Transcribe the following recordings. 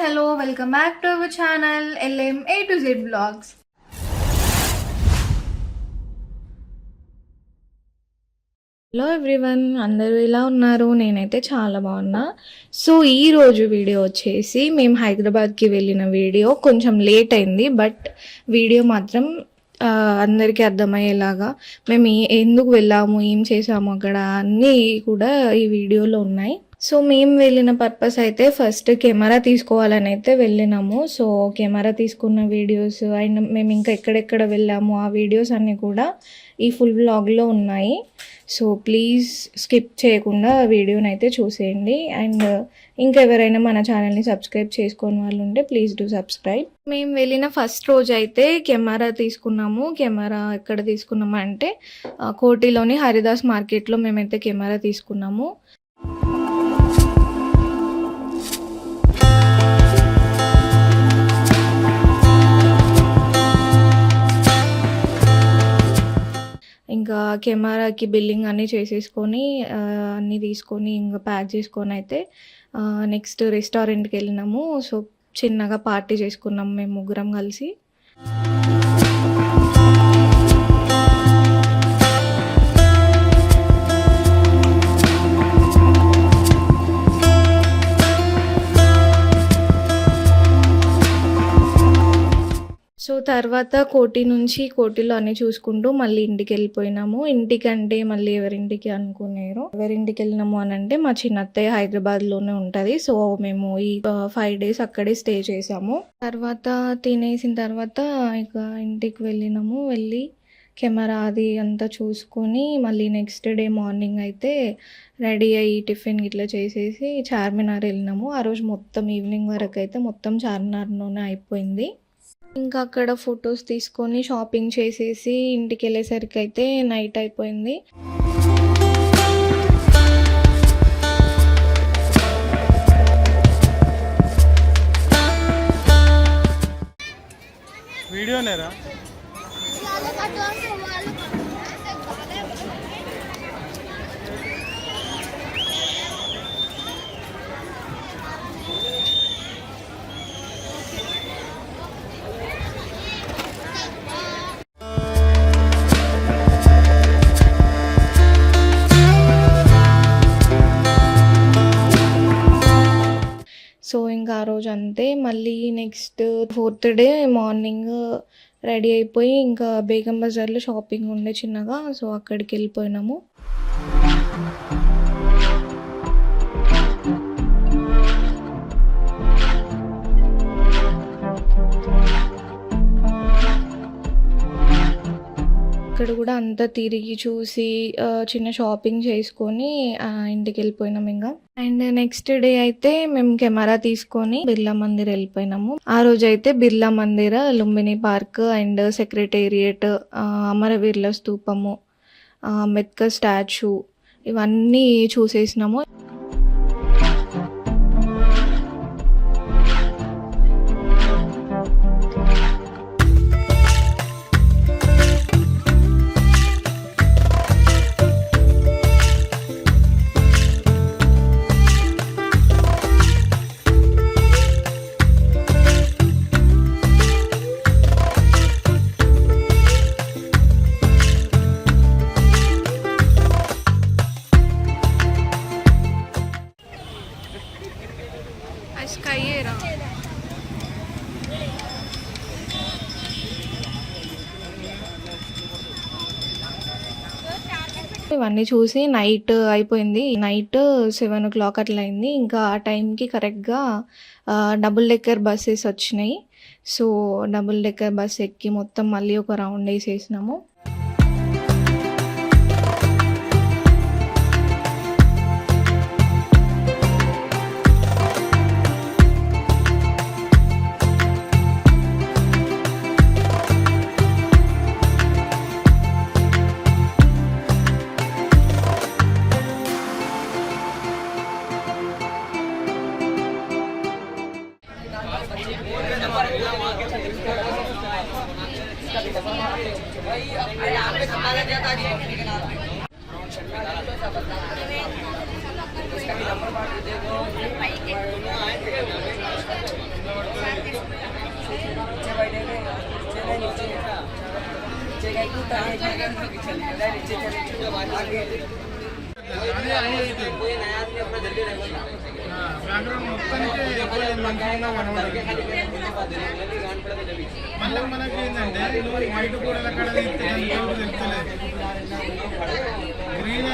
hello, welcome back to our channel LM A to Z Vlogs. Hello everyone, అందరూ ఎలా ఉన్నారు? నేనైతే చాలా బాగున్నా. సో ఈరోజు వీడియో వచ్చేసి మేము హైదరాబాద్కి వెళ్ళిన వీడియో. కొంచెం లేట్ అయింది, బట్ వీడియో మాత్రం అందరికీ అర్థమయ్యేలాగా మేము ఎందుకు వెళ్ళాము, ఏం చేసాము అక్కడ అన్నీ కూడా ఈ వీడియోలో ఉన్నాయి. సో మేము వెళ్ళిన పర్పస్ అయితే ఫస్ట్ కెమెరా తీసుకోవాలని అయితే వెళ్ళినాము. సో కెమెరా తీసుకున్న వీడియోస్ అండ్ మేము ఇంకా ఎక్కడెక్కడ వెళ్ళాము ఆ వీడియోస్ అన్నీ కూడా ఈ ఫుల్ వ్లాగ్లో ఉన్నాయి. సో ప్లీజ్ స్కిప్ చేయకుండా వీడియోని అయితే చూసేయండి. అండ్ ఇంకెవరైనా మన ఛానల్ని సబ్స్క్రైబ్ చేసుకొని వాళ్ళు ఉంటే ప్లీజ్ డూ సబ్స్క్రైబ్. మేము వెళ్ళిన ఫస్ట్ రోజు అయితే కెమెరా తీసుకున్నాము. కెమెరా ఎక్కడ తీసుకున్నాము అంటే కోటిలోని హరిదాస్ మార్కెట్లో మేమైతే కెమెరా తీసుకున్నాము. ఇంకా కెమెరాకి బిల్లింగ్ అన్నీ చేసేసుకొని అన్నీ తీసుకొని ఇంకా ప్యాక్ చేసుకొని అయితే నెక్స్ట్ రెస్టారెంట్కి వెళ్ళినాము. సో చిన్నగా పార్టీ చేసుకున్నాము మేము ముగ్గురం కలిసి. సో తర్వాత కోటిలో అన్నీ చూసుకుంటూ మళ్ళీ ఇంటికి వెళ్ళిపోయినాము. ఇంటికంటే మళ్ళీ ఎవరింటికి అనుకున్నారు, ఎవరింటికి వెళ్ళినాము అని అంటే మా చిన్నత్తయ్య హైదరాబాద్లోనే ఉంటుంది. సో మేము ఈ 5 days అక్కడే స్టే చేసాము. తర్వాత తినేసిన తర్వాత ఇక ఇంటికి వెళ్ళినాము. వెళ్ళి కెమెరా అది అంతా చూసుకొని మళ్ళీ నెక్స్ట్ డే మార్నింగ్ అయితే రెడీ అయ్యి టిఫిన్ ఇట్లా చేసేసి చార్మినార్ వెళ్ళినాము. ఆ రోజు మొత్తం ఈవినింగ్ వరకు అయితే మొత్తం చార్మినార్లోనే అయిపోయింది. ఇంకా అక్కడ ఫొటోస్ తీసుకొని షాపింగ్ చేసేసి ఇంటికి వెళ్ళేసరికి అయితే నైట్ అయిపోయింది. వీడియోనేరా సో ఇంకా ఆ రోజు అంతే. మళ్ళీ next 4th day morning ready అయిపోయి ఇంకా బేగం బజార్లో షాపింగ్ ఉండే చిన్నగా. సో అక్కడికి వెళ్ళిపోయినాము. అక్కడ కూడా అంతా తిరిగి చూసి చిన్న షాపింగ్ చేసుకొని ఇంటికి వెళ్ళిపోయినాం ఇంకా. అండ్ నెక్స్ట్ డే అయితే మేము కెమెరా తీసుకొని బిర్లా మందిర్ వెళ్ళిపోయినాము. ఆ రోజు అయితే Birla Mandir, Lumbini park and secretariat, అమరవీరుల స్తూపము, అంబేద్కర్ స్టాచ్యూ ఇవన్నీ చూసేసినాము. ఇవన్నీ చూసి నైట్ అయిపోయింది. నైట్ 7 o'clock అట్లా అయింది. ఇంకా ఆ టైంకి కరెక్ట్గా డబుల్ డెక్కర్ బస్సెస్ వచ్చినాయి. సో డబుల్ డెక్కర్ బస్ ఎక్కి మొత్తం మళ్ళీ ఒక రౌండ్ వేసేసినాము. మళ్ళీ మనకి ఏంటంటే వైట్ కూడా అక్కడ తెలుస్తలేదు గ్రీన్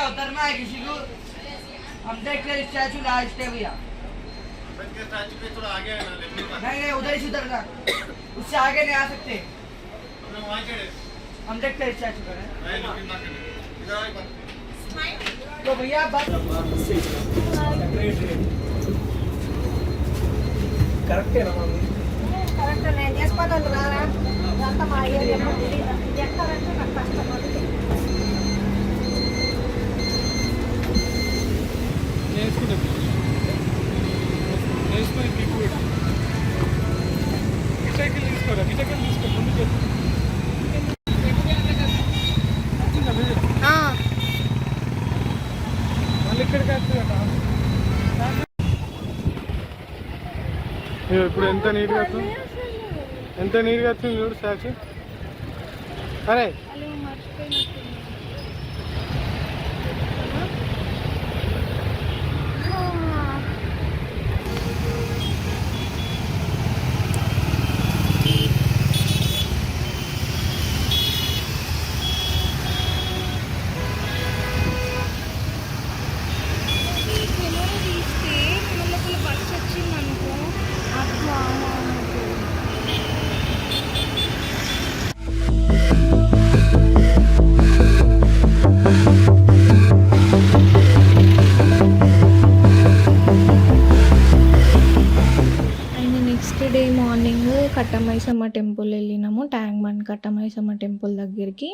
उतरना है किसी को हम देखते हैं स्टैचू लास्ट है भैया स्टैचू पे थोड़ा आगे नहीं उधर ही उतरना उससे आगे नहीं आ सकते हम देखते हैं स्टैचू पर तो भैया करेक्ट है ना కరెక్ట్ నేను చేసుకోవద్దు రారా ఇదంతా మా ఏరియా ఇది ఎక్కడంటే నాకు కష్టపడుతుంది తీసుకోరా గిటకెళ్ళి తీసుకో ముందుకు మళ్ళీ ఇక్కడికి వస్తుందట ఇప్పుడు ఎంత నీట్గా వస్తుంది ఎంత నీట్గా వచ్చింది చూడు స్టాచ్యూ అరే next day morning Katta Maisamma temple వెళ్ళినాము, ట్యాంక్ బండ్ కట్టమైసమ్మ టెంపుల్ దగ్గరికి.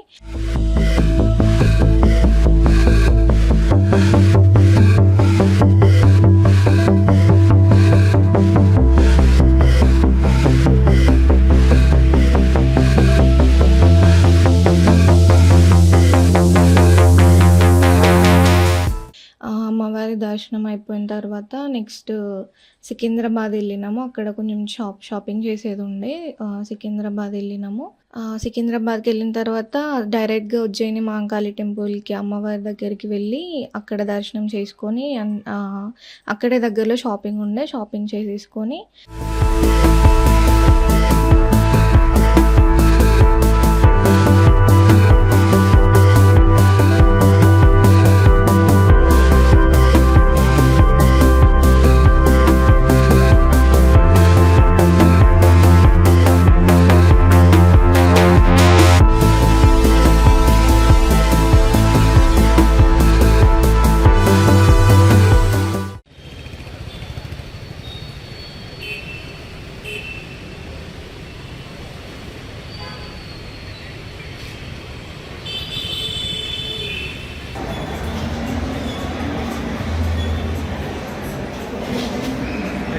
అమ్మవారి దర్శనం అయిపోయిన తర్వాత నెక్స్ట్ సికింద్రాబాద్ వెళ్ళినాము. అక్కడ కొంచెం షాపింగ్ చేసేది ఉండే, సికింద్రాబాద్ వెళ్ళినాము. సికింద్రాబాద్కి వెళ్ళిన తర్వాత డైరెక్ట్గా ఉజ్జయిని మహంకాళి టెంపుల్కి అమ్మవారి దగ్గరికి వెళ్ళి అక్కడ దర్శనం చేసుకొని అక్కడే దగ్గరలో షాపింగ్ చేసేసుకొని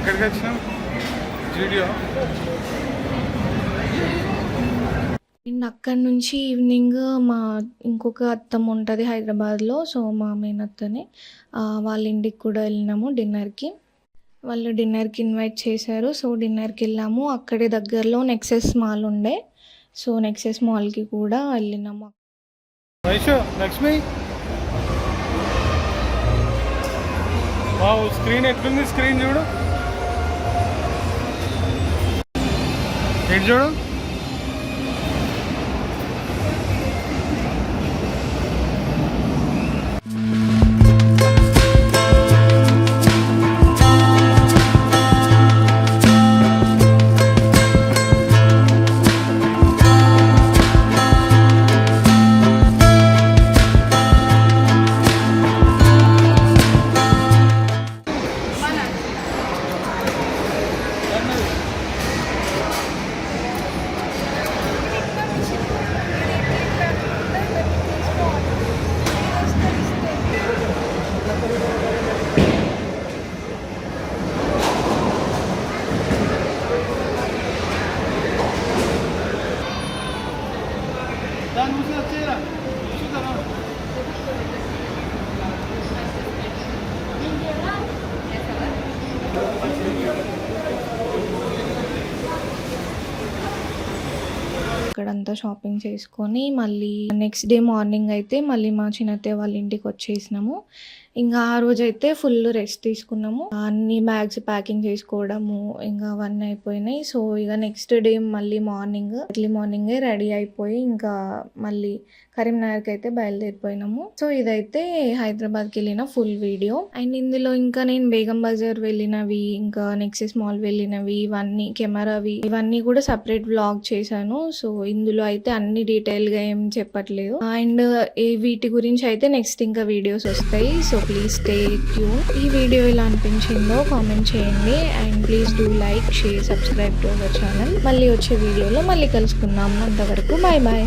ఎక్కడికి వచ్చినాం వీడియో. అండ్ అక్కడి నుంచి ఈవినింగ్ మా ఇంకొక అత్తమ్మ ఉంటుంది హైదరాబాద్లో, సో మా మేనత్తని వాళ్ళ ఇంటికి కూడా వెళ్ళినాము డిన్నర్కి. వాళ్ళు డిన్నర్కి ఇన్వైట్ చేశారు, సో డిన్నర్కి వెళ్ళాము. అక్కడే దగ్గరలో నెక్సెస్ మాల్ ఉండే, సో నెక్సెస్ మాల్కి కూడా వెళ్ళినాము. లక్ష్మి స్క్రీన్ ఎట్లుంది, స్క్రీన్ చూడు, ఎటు చూడు. అక్కడంతా షాపింగ్ చేసుకొని మళ్ళీ నెక్స్ట్ డే మార్నింగ్ అయితే మళ్ళీ మా చిన్నత్తయ్య వాళ్ళ ఇంటికి వచ్చేసినాము. ఇంకా ఆ రోజైతే ఫుల్ రెస్ట్ తీసుకున్నాము. అన్ని బ్యాగ్స్ ప్యాకింగ్ చేసుకోవడము ఇంకా అవన్నీ అయిపోయినాయి. సో ఇక నెక్స్ట్ డే మళ్ళీ ఎర్లీ మార్నింగే రెడీ అయిపోయి ఇంకా మళ్ళీ కరీంనగర్కి అయితే బయలుదేరిపోయినాము. సో ఇదైతే హైదరాబాద్కి వెళ్ళిన ఫుల్ వీడియో. అండ్ ఇందులో ఇంకా నేను బేగం బజార్ వెళ్ళినవి, ఇంకా నెక్సెస్ మాల్ వెళ్ళినవి, ఇవన్నీ కెమెరావి ఇవన్నీ కూడా సపరేట్ వ్లాగ్ చేశాను. సో ఇందులో అయితే అన్ని డీటెయిల్గా ఏం చెప్పట్లేదు. అండ్ వీటి గురించి అయితే నెక్స్ట్ ఇంకా వీడియోస్ వస్తాయి. So please stay tune. ఈ వీడియో ఎలా అనిపించిందో కామెంట్ చేయండి. And please do like, share, subscribe to our channel. మళ్ళీ వచ్చే వీడియోలో మళ్ళీ కలుసుకుందాం. అంతవరకు బాయ్ బాయ్.